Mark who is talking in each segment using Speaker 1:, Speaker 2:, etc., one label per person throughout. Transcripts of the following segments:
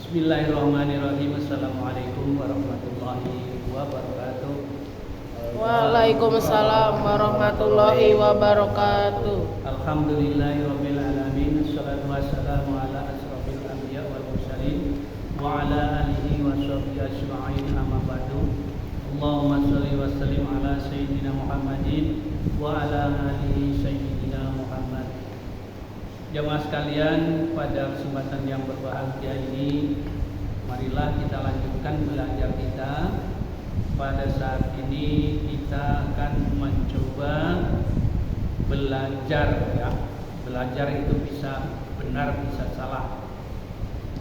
Speaker 1: Bismillahirrahmanirrahim. Assalamualaikum warahmatullahi wabarakatuh.
Speaker 2: Waalaikumsalam warahmatullahi wabarakatuh.
Speaker 1: Alhamdulillahirabbil alamin. Wassalatu wassalamu ala asrofil anbiya wal mursalin wa ala alihi washabbihi ajma'in, amma ba'du. Allahumma shalli wa sallim ala sayyidina Muhammadin wa ala alihi sayyidina Muhammad. Jamaah sekalian, pada kesempatan yang berbahagia ini, marilah kita lanjutkan belajar kita. Pada saat ini kita akan mencoba belajar, ya. Belajar itu bisa benar, bisa salah.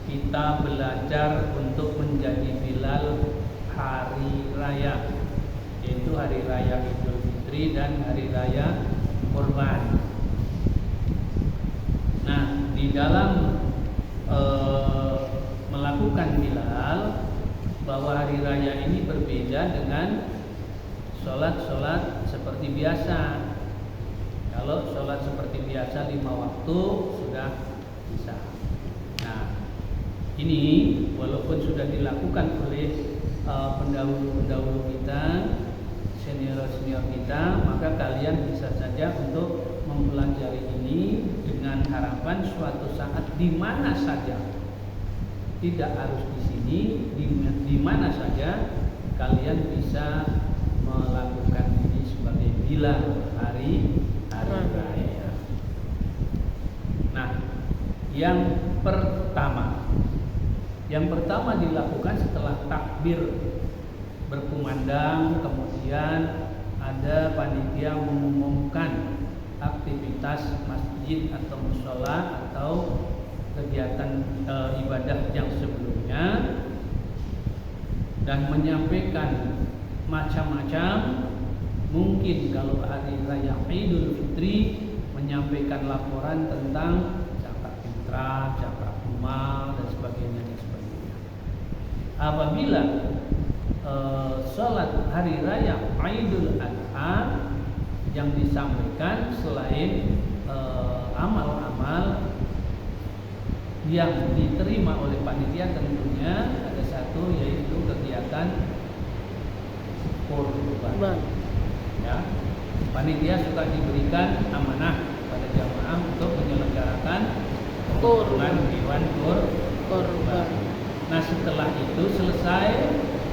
Speaker 1: Kita belajar untuk menjadi Bilal hari raya, yaitu hari raya Idul Fitri dan hari raya Kurban. Nah, di dalam melakukan Bilal, bahwa hari raya ini berbeda dengan sholat-sholat seperti biasa. Kalau sholat seperti biasa 5 waktu sudah bisa. Nah, ini walaupun sudah dilakukan oleh pendahulu-pendahulu kita, senior-senior kita, maka kalian bisa saja untuk mempelajari ini dengan harapan suatu saat di mana saja, tidak harus di sini, di mana saja kalian bisa melakukan ini sebagai Bilal hari raya. Nah, yang pertama dilakukan setelah takbir berkumandang, kemudian ada panitia mengumumkan aktivitas masjid atau mushola atau kegiatan ibadah yang sebelumnya, dan menyampaikan macam-macam. Mungkin kalau hari raya Idul Fitri menyampaikan laporan tentang zakat fitrah, zakat mal dan sebagainya. Apabila sholat hari raya Idul Adha, yang disampaikan selain amal-amal yang diterima oleh panitia, tentunya ada satu, yaitu kegiatan kurban. Ya, panitia suka diberikan amanah pada jamaah untuk menyelenggarakan kurban, hewan kurban. Nah, setelah itu selesai,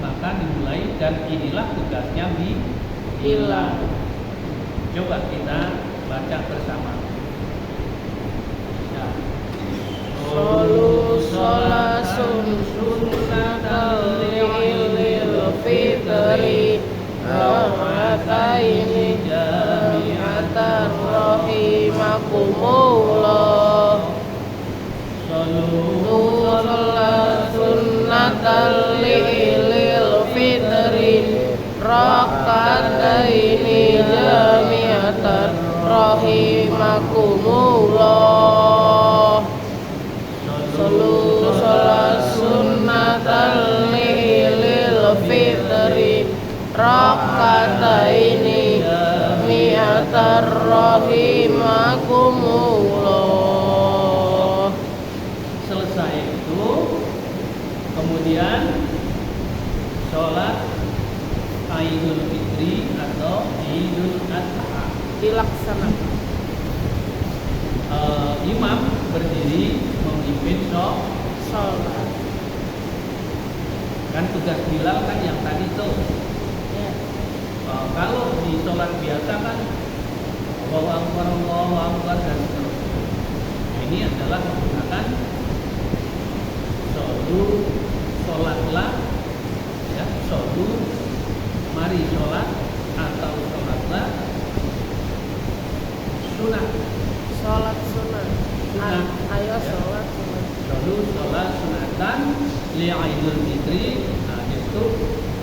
Speaker 1: maka dimulai, dan inilah tugasnya Bilal. Coba kita baca bersama.
Speaker 2: Sallu sholasun sunnatal lil fitri rahmataini jami'atar rahimakumullah. Sallu sunnatal lil fitri rakataini jami'atar rahimakumullah. Sallu sunnatal lil fitri rakataini jami'atar rahimakumullah.
Speaker 1: Selesai itu, kemudian sholat Idul Fitri atau Idul Adha
Speaker 2: Dilaksanakan.
Speaker 1: Imam berdiri memimpin sholat. Kan tugas Bilal kan yang tadi tuh.
Speaker 2: Ya.
Speaker 1: Kalau di sholat biasa kan Allahu Akbar dan seterusnya. Ini adalah menggunakan sholatlah, ya, mari sholat, atau sholatlah sunat.
Speaker 2: Sholat sunat. Ayo sholat sunat.
Speaker 1: Sholat sunatan li Idul Fitri, itu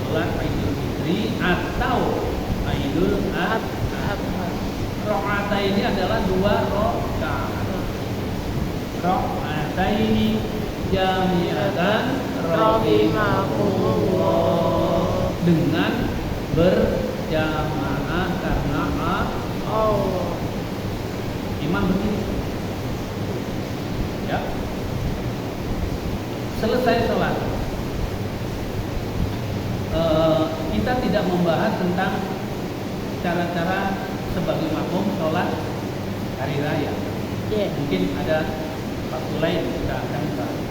Speaker 1: sholat Idul Fitri atau Idul Adha. Rakaat ini adalah 2 rakaat. Rakaat ini jami'atan rahimakumullah, dengan berjamaah karena Allah. Imam berdiri, ya. selesai sholat, kita tidak membahas tentang cara-cara sebagai makmum sholat hari raya. Mungkin ada waktu lain kita akan bahas.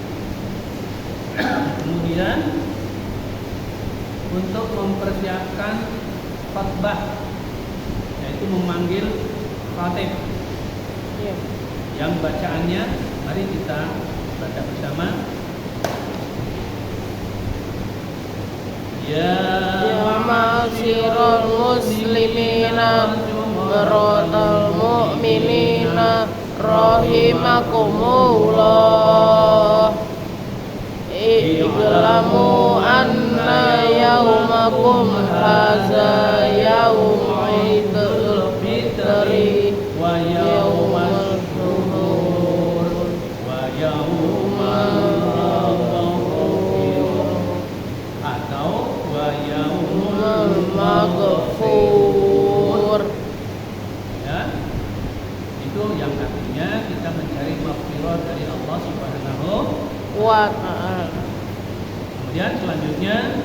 Speaker 1: Kemudian untuk mempersiapkan khutbah, yaitu memanggil khatib, yang bacaannya mari kita baca bersama. Ya
Speaker 2: ma'asyiral muslimina maratal mu'minina rahimakumullah, i'lamu anna yaumakum hadza yaumul fitri wa yaumal zuhur wa yaumal atau wa yaumul maghfur. Ya, itu yang artinya kita mencari maghfirah dari Allah Subhanahu wa ta'ala.
Speaker 1: Kemudian selanjutnya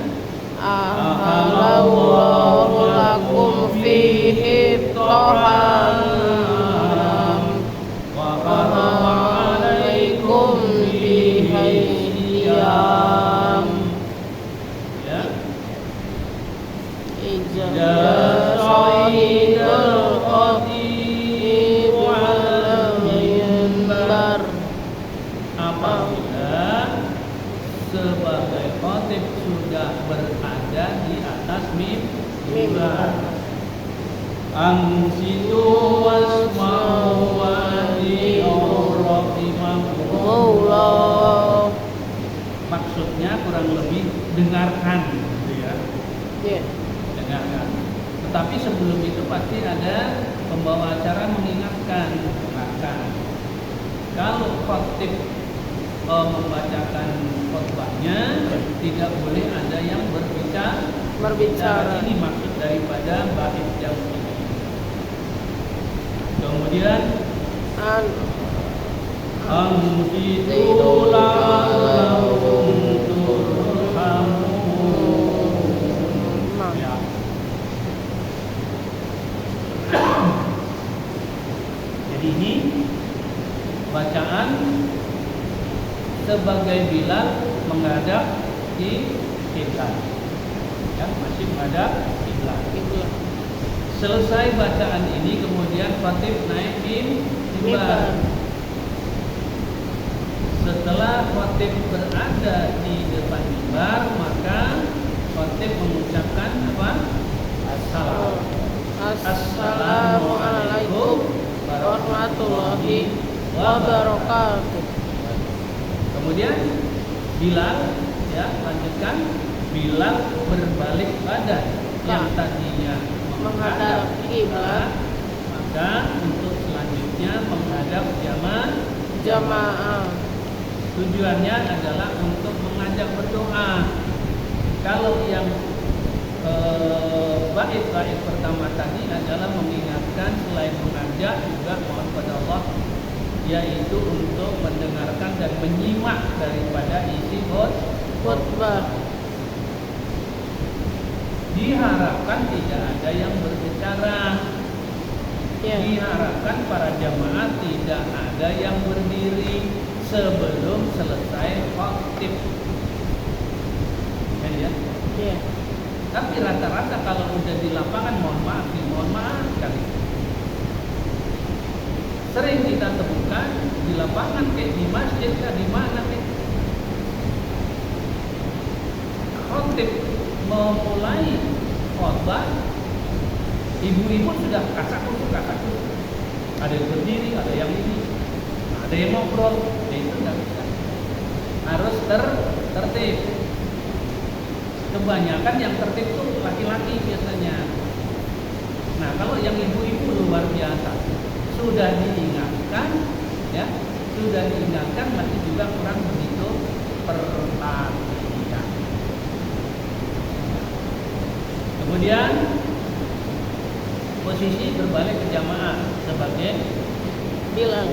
Speaker 2: ahalallahu lakum fihi ta'am wa harrama alaikum fihi siyam.
Speaker 1: Ya,
Speaker 2: ija sahidul khatib ala minbar.
Speaker 1: Apabila sebagai khatib sudah berada di atas mimbar, ansitu wasma'u wadi'ur rahimahullah. Maksudnya kurang lebih dengarkan, gitu ya. Dengarkan. Tetapi sebelum itu pasti ada pembawa acara mengingatkan. Kalau khatib membacakan khutbahnya, tidak boleh ada yang berbicara. Ini maksud daripada bait yang ini. Kemudian ansitu la'allakum turhamun. Ya. Jadi ini bacaan sebagai Bilal menghadap di kiblat, ya, masih menghadap kiblat. Selesai bacaan ini, kemudian khatib naik mimbar. Setelah khatib berada di depan mimbar, maka khatib mengucapkan apa? Assalamualaikum warahmatullahi wabarakatuh. Kemudian Bilal, ya, lanjutkan. Bilal berbalik badan yang tadinya menghadap kiblat, maka untuk selanjutnya menghadap jamaah. Tujuannya adalah untuk mengajak berdoa. Kalau yang bait pertama tadi adalah mengingatkan, selain mengajak juga mohon pada Allah, yaitu untuk mendengarkan dan menyimak daripada isi khutbah. Diharapkan tidak ada yang berbicara. Diharapkan para jamaah tidak ada yang berdiri sebelum selesai khatib. Ya. Tapi rata-rata kalau udah di lapangan, mohon maaf sekali. Sering kita temukan di lapangan, kayak di masjid, di mana kayak khatib memulai khutbah, ibu-ibu sudah kasak-kusuk. Ada yang berdiri, ada yang ini, ada yang ngobrol. Itu nggak bisa. Harus tertib. Kebanyakan yang tertib itu laki-laki biasanya. Nah, kalau yang ibu-ibu luar biasa, sudah diingatkan, ya, masih juga kurang begitu perhatian. Kemudian posisi berbalik ke jamaah sebagai Bilal.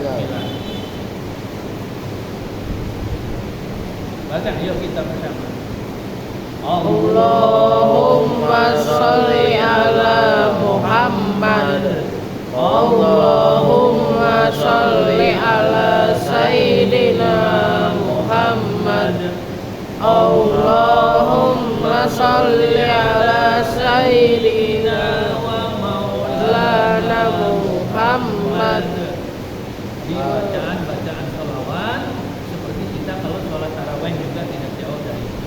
Speaker 1: Baca, yuk kita bersama.
Speaker 2: Allahumma sholli ala Muhammad. Allahumma sholli ala Sayyidina Muhammad. Allahumma sholli ala Sayyidina wa maulana Muhammad.
Speaker 1: Di bacaan sholawat seperti kita kalau sholat tarawih juga tidak jauh dari itu.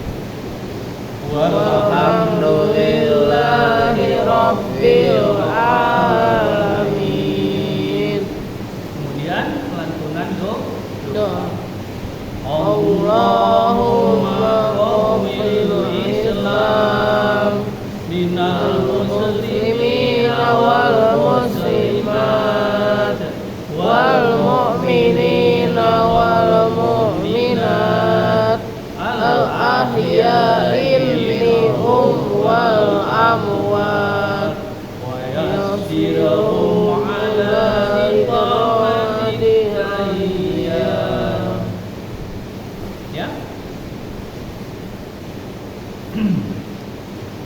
Speaker 2: Walhamdulillahi Rabbil Alamin.
Speaker 1: Kemudian lantunan
Speaker 2: Doa. Allahumma qawwil Islam
Speaker 1: minal
Speaker 2: muslimina wal muslimat wal mu'minina wal mu'minat al ahya'i minhum wal amwat
Speaker 1: wa yassirhum ala iqamati hayyam. Ya.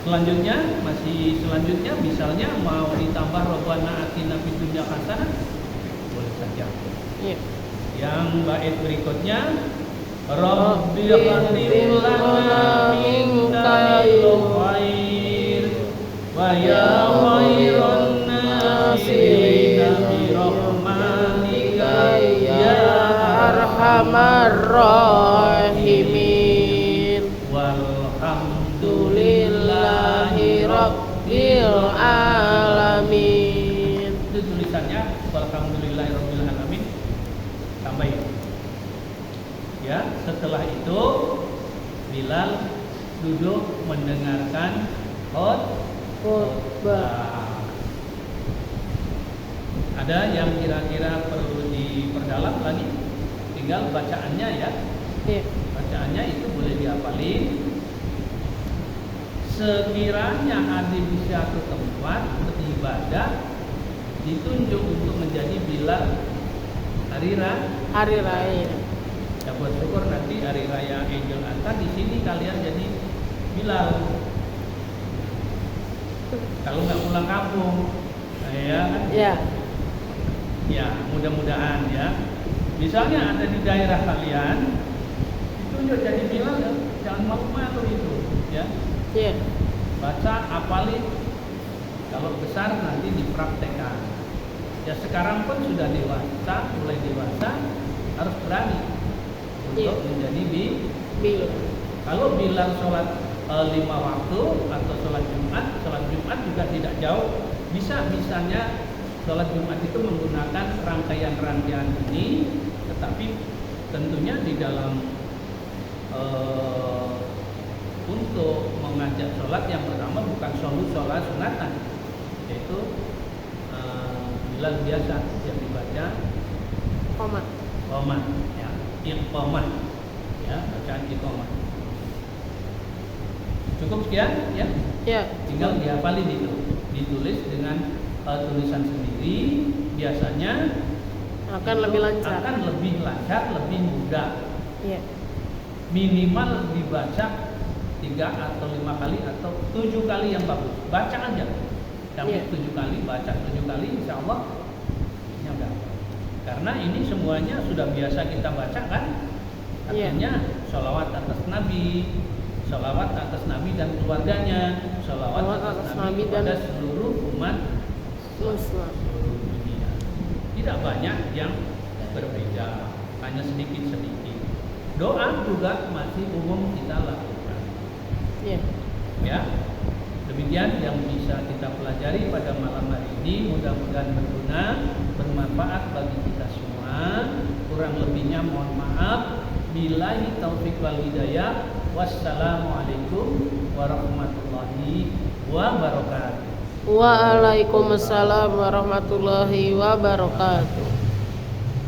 Speaker 1: Selanjutnya misalnya mau ditambah Rabbana atina fid dunya hasanah, boleh saja.
Speaker 2: Iya.
Speaker 1: Yang bait berikutnya Rabbi qadim lana minka khair wa ya khairan nasirin bi rahmatika ya
Speaker 2: arhamar rahimin.
Speaker 1: walhamdulillahi
Speaker 2: Rabbil alamin.
Speaker 1: Itu tulisannya walhamdulillahi rabbil alamin. Tambahin. Ya, setelah itu Bilal duduk mendengarkan khutbah. Ada yang kira-kira perlu diperdalam lagi? Tinggal bacaannya ya.
Speaker 2: Iya.
Speaker 1: Bacaannya itu boleh dihafalin. Sekiranya ada di suatu tempat beribadah ditunjuk untuk menjadi Bilal hari
Speaker 2: Raya.
Speaker 1: Ya buat syukur nanti hari raya Idul Adha di sini kalian jadi Bilal. Kalau nggak pulang kampung, ya kan?
Speaker 2: Ya.
Speaker 1: Ya mudah-mudahan ya. Misalnya ada di daerah kalian, ditunjuk jadi Bilal, ya, jangan malu-malu itu, ya.
Speaker 2: Iya.
Speaker 1: Baca, hafalin. Kalau besar nanti dipraktekkan. Ya sekarang pun sudah dewasa, mulai dewasa, harus berani untuk menjadi Bilal. Kalau Bilal sholat 5 waktu atau sholat Jumat juga tidak jauh. Bisa misalnya sholat Jumat itu menggunakan rangkaian-rangkaian ini, tetapi tentunya di dalam untuk mengajak sholat yang pertama bukan sholat sunatan, yaitu Bilal biasa yang dibaca Qomah, ya, Iqomah, ya, bacaan Iqomah. Cukup sekian, ya.
Speaker 2: Ya.
Speaker 1: Tinggal dihafalin itu, ditulis dengan tulisan sendiri, biasanya
Speaker 2: akan lebih lancar.
Speaker 1: Akan lebih lancar, lebih mudah.
Speaker 2: Iya.
Speaker 1: Minimal dibaca 3 atau 5 kali atau 7 kali yang bagus. Baca aja. Sampai 7 kali, baca 7 kali, insya Allah ini udah. Karena ini semuanya sudah biasa kita baca kan. Artinya sholawat atas Nabi, sholawat atas Nabi dan keluarganya, sholawat atas Nabi kepada seluruh umat
Speaker 2: Muslim
Speaker 1: seluruh dunia. Tidak banyak yang berbeda, hanya sedikit-sedikit. Doa juga masih umum kita lakukan.
Speaker 2: Iya.
Speaker 1: Ya. Demikian yang bisa kita pelajari pada malam hari ini. Mudah-mudahan berguna, bermanfaat bagi kita semua. Kurang lebihnya mohon maaf. Billahi taufiq wal hidayah. Wassalamualaikum warahmatullahi wabarakatuh.
Speaker 2: Waalaikumsalam warahmatullahi wabarakatuh.